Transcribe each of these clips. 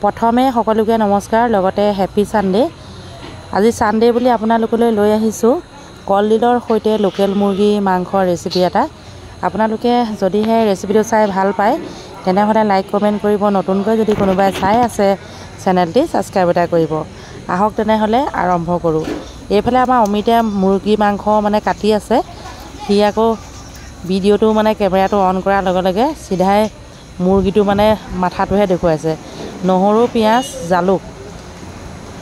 প্ৰথমে সকলোকে নমস্কাৰ লগতে হেপি সানডে। আজি সানডে বুলি আপোনালোকলৈ লৈ আহিছো কলডিলৰ সৈতে লোকেল মুৰ্গী মাংসৰ ৰেচিপি এটা। আপোনালোকে যদিহে ৰেচিপিটো চাই ভাল পায় তেনেহলে লাইক কমেন্ট কৰিব, নতুনকৈ যদি কোনোবাই চাই আছে চেনেলটি সাবস্ক্ৰাইব এটা কৰিব। আহক তেনেহলে আৰম্ভ কৰো। এইফালে আমাৰ অমিতা মুৰ্গী মাংস মানে কাটি আছে, সি আকৌ ভিডিঅ'টো মানে কেমেৰাটো অন কৰাৰ লগে লগে সিধাই মুৰ্গীটো মানে মাথাটোহে দেখুৱাইছে। নহৰু পিঁয়াজ জালুক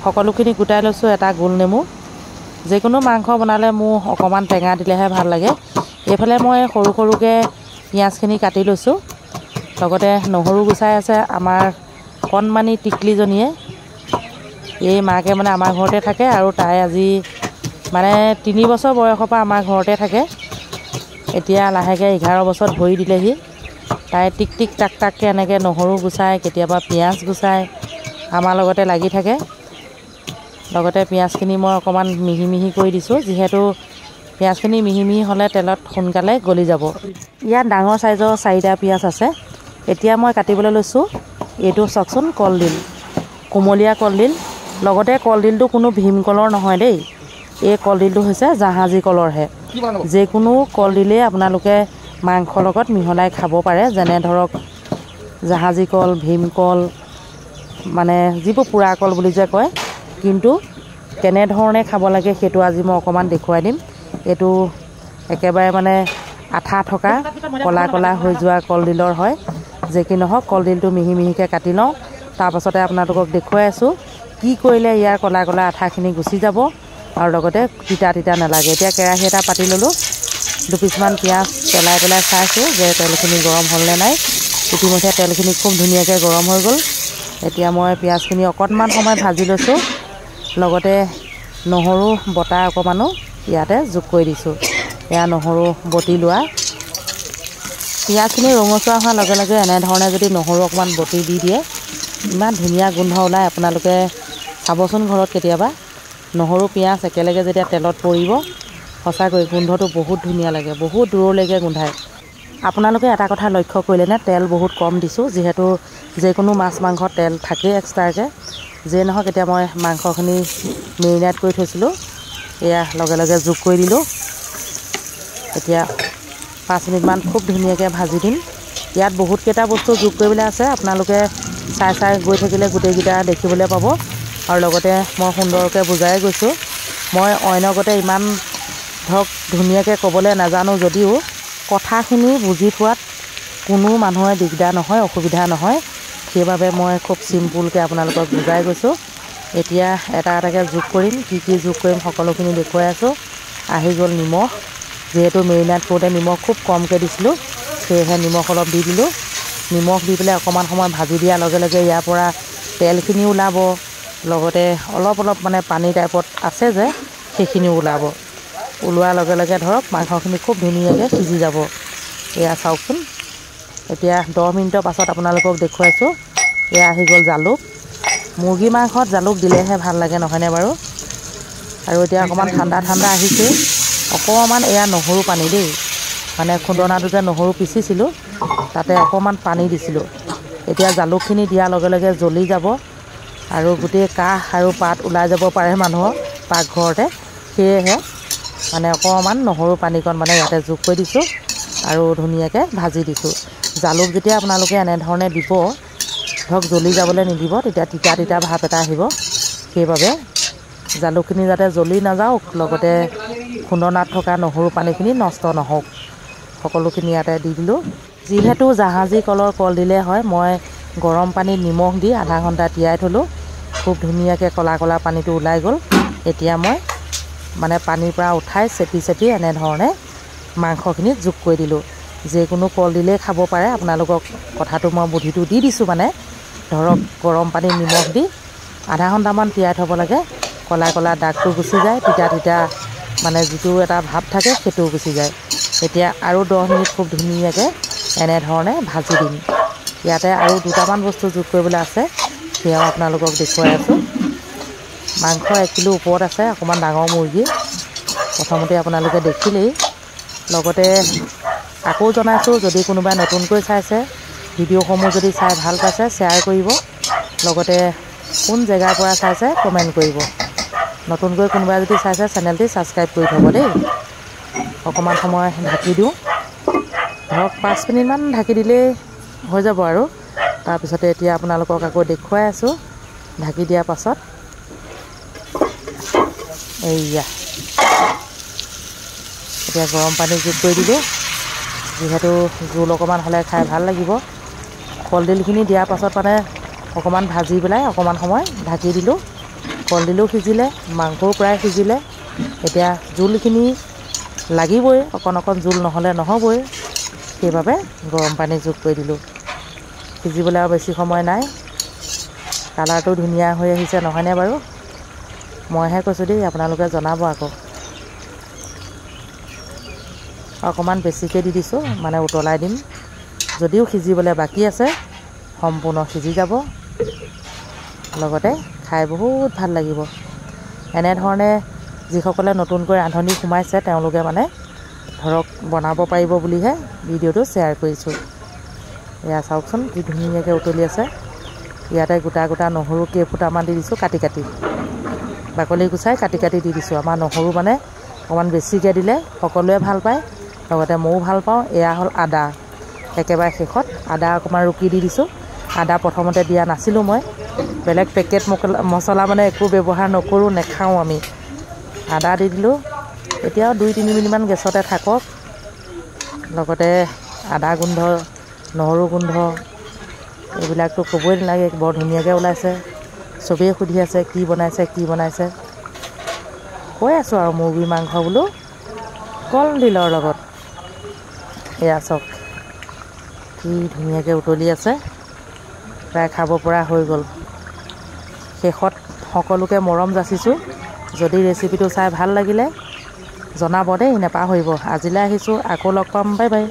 সকলোখিনি গোটাই লৈছোঁ, এটা গোল নেমু। যিকোনো মাংস বনালে মোৰ অকণমান টেঙা দিলেহে ভাল লাগে। এইফালে মই সৰু সৰুকৈ পিঁয়াজখিনি কাটি লৈছোঁ, লগতে নহৰু গুচাই আছে আমাৰ কণমানি টিকলিজনীয়ে। এই মাকে মানে আমাৰ ঘৰতে থাকে আৰু তাই আজি মানে 3 বছৰ বয়সৰ পৰা আমাৰ ঘৰতে থাকে। এতিয়া লাহেকৈ 11 বছৰত ভৰি দিলেহি। তাই টিক টিক টাক টাককৈ এনেকৈ নহৰু গুচাই, কেতিয়াবা পিঁয়াজ গুচাই আমাৰ লগতে লাগি থাকে। লগতে পিঁয়াজখিনি মই অকণমান মিহি মিহি কৰি দিছোঁ, যিহেতু পিঁয়াজখিনি মিহি মিহি হ'লে তেলত সোনকালে গলি যাব। ইয়াত ডাঙৰ চাইজৰ 4টা পিঁয়াজ আছে। এতিয়া মই কাটিবলৈ লৈছোঁ। এইটো চাওকচোন কলডিল, কোমলীয়া কলডিল। লগতে কলডিলটো কোনো ভীমকলৰ নহয় দেই, এই কলডিলটো হৈছে জাহাজী কলৰহে। যিকোনো কলডিলেই আপোনালোকে মাংসৰ লগত মিহলাই খাব পাৰে, যেনে ধৰক জাহাজী কল, ভীমকল, মানে যিবোৰ পোৰা কল বুলি যে কয়। কিন্তু কেনেধৰণে খাব লাগে সেইটো আজি মই অকণমান দেখুৱাই দিম। এইটো একেবাৰে মানে আঠা থকা কলা কলা হৈ যোৱা কলডিলৰ হয়। যে কি নহওক কলডিলটো মিহি মিহিকৈ কাটি লওঁ, তাৰপাছতে আপোনালোকক দেখুৱাই আছোঁ কি কৰিলে ইয়াৰ কলা কলা আঠাখিনি গুচি যাব আৰু লগতে তিতা তিতা নালাগে। এতিয়া কেৰাহী এটা পাতি ল'লোঁ, 2 পিচমান পিঁয়াজ পেলাই চাইছোঁ যে তেলখিনি গৰম হ'লনে নাই। ইতিমধ্যে তেলখিনি খুব ধুনীয়াকৈ গৰম হৈ গ'ল। এতিয়া মই পিঁয়াজখিনি অকণমান সময় ভাজি লৈছোঁ, লগতে নহৰু বটা অকণমানো ইয়াতে যোগ কৰি দিছোঁ। এয়া নহৰু বটি লোৱা। পিঁয়াজখিনি ৰঙচুৱা হোৱাৰ লগে লগে এনেধৰণে যদি নহৰু অকণমান বটি দি দিয়ে, ইমান ধুনীয়া গোন্ধ ওলায়। আপোনালোকে চাবচোন ঘৰত কেতিয়াবা নহৰু পিঁয়াজ একেলগে যেতিয়া তেলত পৰিব, সঁচাকৈ গোন্ধটো বহুত ধুনীয়া লাগে, বহুত দূৰলৈকে গোন্ধায়। আপোনালোকে এটা কথা লক্ষ্য কৰিলেনে, তেল বহুত কম দিছোঁ, যিহেতু যিকোনো মাছ মাংসত তেল থাকেই এক্সট্ৰাকৈ। যিয়ে নহওক এতিয়া মই মাংসখিনি মেৰিনেট কৰি থৈছিলোঁ, এয়া লগে লগে যোগ কৰি দিলোঁ। এতিয়া 5 মিনিটমান খুব ধুনীয়াকৈ ভাজি দিম। ইয়াত বহুতকেইটা বস্তু যোগ কৰিবলৈ আছে, আপোনালোকে চাই গৈ থাকিলে গোটেইকেইটা দেখিবলৈ পাব। আৰু লগতে মই সুন্দৰকৈ বুজাই গৈছোঁ। মই অন্যগতে ইমান ধৰক ধুনীয়াকৈ ক'বলৈ নাজানো যদিও কথাখিনি বুজি পোৱাত কোনো মানুহৰ দিগদাৰ নহয়, অসুবিধা নহয়। সেইবাবে মই খুব চিম্পুলকৈ আপোনালোকক বুজাই গৈছোঁ। এতিয়া এটা এটাকৈ যোগ কৰিম, কি কি যোগ কৰিম সকলোখিনি দেখুৱাই আছোঁ। আহি গ'ল নিমখ, যিহেতু মেৰিনেট কৰোঁতে নিমখ খুব কমকৈ দিছিলোঁ, সেয়েহে নিমখ অলপ দি দিলোঁ। নিমখ দি পেলাই অকণমান সময় ভাজি দিয়াৰ লগে লগে ইয়াৰ পৰা তেলখিনি ওলাব, লগতে অলপ মানে পানী টাইপত আছে যে সেইখিনিও ওলাব। ওলোৱাৰ লগে লগে ধৰক মাংসখিনি খুব ধুনীয়াকৈ সিজি যাব। এয়া চাওকচোন। এতিয়া 10 মিনিটৰ পাছত আপোনালোকক দেখুৱাইছোঁ। এয়া আহি গ'ল জালুক। মুৰ্গী মাংসত জালুক দিলেহে ভাল লাগে, নহয়নে বাৰু? আৰু এতিয়া অকণমান ঠাণ্ডা আহিছে। অকণমান এয়া নহৰু পানী দেই, মানে খুন্দনাটো যে নহৰু পিচিছিলোঁ তাতে অকণমান পানী দিছিলোঁ। এতিয়া জালুকখিনি দিয়াৰ লগে লগে জ্বলি যাব আৰু গোটেই কাহ আৰু পাত ওলাই যাব পাৰে মানুহৰ পাকঘৰতে। সেয়েহে মানে অকণমান নহৰু পানীকণ মানে ইয়াতে যোগ কৰি দিছোঁ আৰু ধুনীয়াকৈ ভাজি দিছোঁ। জালুক যেতিয়া আপোনালোকে এনেধৰণে দিব, ধৰক জ্বলি যাবলৈ নিদিব, তেতিয়া তিতা তিতা ভাৱ এটা আহিব। সেইবাবে জালুকখিনি যাতে জ্বলি নাযাওক, লগতে খুন্দনাত থকা নহৰু পানীখিনি নষ্ট নহওক, সকলোখিনি ইয়াতে দি দিলোঁ। যিহেতু জাহাজী কলৰ কলডিলে হয়, মই গৰম পানীত নিমখ দি আধা ঘণ্টা তিয়াই থ'লোঁ। খুব ধুনীয়াকৈ কলা কলা পানীটো ওলাই গ'ল। এতিয়া মই মানে পানীৰ পৰা উঠাই চেপি এনেধৰণে মাংসখিনিত যোগ কৰি দিলোঁ। যিকোনো কলডিলেই খাব পাৰে, আপোনালোকক কথাটো মই বুদ্ধিটো দি দিছোঁ। মানে ধৰক গৰম পানীত নিমখ দি আধা ঘণ্টামান তিয়াই থ'ব লাগে, কলা কলা দাগটো গুচি যায়, তিতা তিতা মানে যিটো এটা ভাৱ থাকে সেইটোও গুচি যায়। এতিয়া আৰু 10 মিনিট খুব ধুনীয়াকৈ এনেধৰণে ভাজি দিম। ইয়াতে আৰু 2টামান বস্তু যোগ কৰিবলৈ আছে, সেয়াও আপোনালোকক দেখুৱাই আছোঁ। মাংস 1 কিলো ওপৰত আছে, অকণমান ডাঙৰ মুৰ্গী। প্ৰথমতে আপোনালোকে দেখিলেই। লগতে আকৌ জনাইছোঁ, যদি কোনোবাই নতুনকৈ চাইছে ভিডিঅ'সমূহ যদি চাই ভাল পাইছে শ্বেয়াৰ কৰিব, লগতে কোন জেগাৰ পৰা চাইছে কমেণ্ট কৰিব। নতুনকৈ কোনোবাই যদি চাইছে চেনেলটি ছাবস্ক্ৰাইব কৰি থ'ব দেই। অকণমান সময় ঢাকি দিওঁ, ধৰক 5 মিনিটমান ঢাকি দিলেই হৈ যাব আৰু। তাৰপিছতে এতিয়া আপোনালোকক আকৌ দেখুৱাই আছোঁ ঢাকি দিয়াৰ পাছত। এইয়া এতিয়া গৰম পানী যোগ কৰি দিলোঁ, যিহেতু জোল অকণমান হ'লে খাই ভাল লাগিব। কলডিলখিনি দিয়াৰ পাছত মানে অকণমান ভাজি পেলাই অকণমান সময় ঢাকি দিলোঁ। কলডিলো সিজিলে, মাংসও প্ৰায় সিজিলে। এতিয়া জোলখিনি লাগিবই, অকণ জোল নহ'লে নহ'বই, সেইবাবে গৰম পানী যোগ কৰি দিলোঁ। সিজিবলৈ আৰু বেছি সময় নাই। কালাৰটো ধুনীয়া হৈ আহিছে নহয়নে বাৰু? মইহে কৈছোঁ দেই, আপোনালোকে জনাব আকৌ। অকণমান বেছিকৈ দি দিছোঁ, মানে উতলাই দিম। যদিও সিজিবলৈ বাকী আছে, সম্পূৰ্ণ সিজি যাব। লগতে খাই বহুত ভাল লাগিব। এনেধৰণে যিসকলে নতুনকৈ ৰান্ধনি সোমাইছে তেওঁলোকে মানে ধৰক বনাব পাৰিব বুলিহে ভিডিঅ'টো শ্বেয়াৰ কৰিছোঁ। এয়া চাওকচোন কি ধুনীয়াকৈ উতলি আছে। ইয়াতে গোটা গোটা নহৰু কেইফুটামান দি দিছোঁ, কাটি কাটি বাকলি গুচাই কাটি কাটি দি দিছোঁ। আমাৰ নহৰু মানে অকণমান বেছিকৈ দিলে সকলোৱে ভাল পায়, লগতে ময়ো ভাল পাওঁ। এয়া হ'ল আদা, একেবাৰে শেষত আদা অকণমান ৰুকি দি দিছোঁ। আদা প্ৰথমতে দিয়া নাছিলোঁ মই, বেলেগ পেকেট মছলা মানে একো ব্যৱহাৰ নকৰোঁ, নেখাওঁ আমি। আদা দি দিলোঁ। এতিয়াও 2-3 মিনিটমান গেছতে থাকক। লগতে আদা গোন্ধ, নহৰু গোন্ধ এইবিলাকতো ক'বই নালাগে, বৰ ধুনীয়াকৈ ওলাইছে। চবেই সুধি আছে কি বনাইছে কি বনাইছে। কৈ আছোঁ আৰু মুৰ্গী মাংস বোলো কলডিলৰ লগত। এয়া চাওক কি ধুনীয়াকৈ উতলি আছে, প্ৰায় খাব পৰা হৈ গ'ল। শেষত সকলোকে মৰম যাচিছোঁ, যদি ৰেচিপিটো চাই ভাল লাগিলে জনাব দেই, নেপাহৰিব। আজিলৈ আহিছোঁ, আকৌ লগ পাম, বাই বাই।